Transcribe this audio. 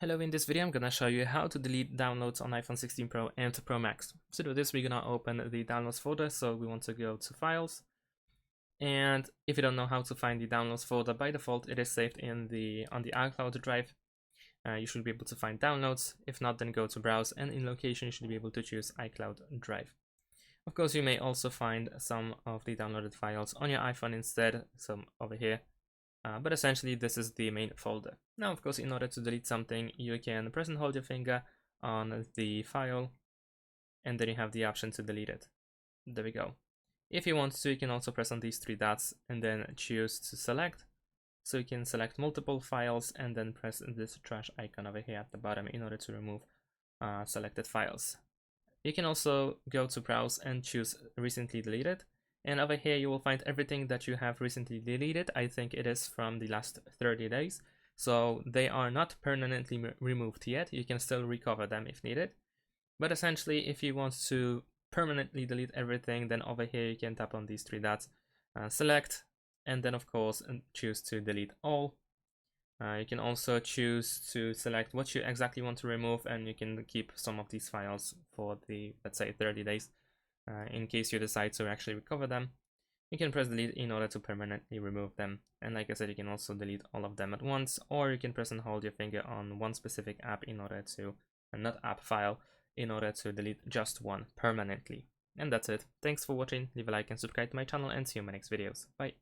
Hello, in this video I'm gonna show you how to delete downloads on iPhone 16 Pro and Pro Max. To do this, we're gonna open the downloads folder, so we want to go to Files. And if you don't know how to find the downloads folder, by default it is saved on the iCloud drive. You should be able to find downloads. If not, then go to Browse, and in Location you should be able to choose iCloud Drive. Of course, you may also find some of the downloaded files on your iPhone instead, some over here. But essentially this is the main folder. Now of course, in order to delete something, you can press and hold your finger on the file, and then you have the option to delete it. There we go. If you want to, you can also press on these three dots and then choose to select. So you can select multiple files and then press this trash icon over here at the bottom in order to remove selected files. You can also go to Browse and choose recently deleted. And over here you will find everything that you have recently deleted. I think it is from the last 30 days. So they are not permanently removed yet. You can still recover them if needed. But essentially, if you want to permanently delete everything, then over here you can tap on these three dots, select, and then of course choose to delete all. You can also choose to select what you exactly want to remove, and you can keep some of these files for the, let's say, 30 days. In case you decide to actually recover them, you can press delete in order to permanently remove them. And like I said, you can also delete all of them at once, or you can press and hold your finger on one specific app in order to, not app file, in order to delete just one permanently. And that's it. Thanks for watching, leave a like and subscribe to my channel, and see you in my next videos. Bye.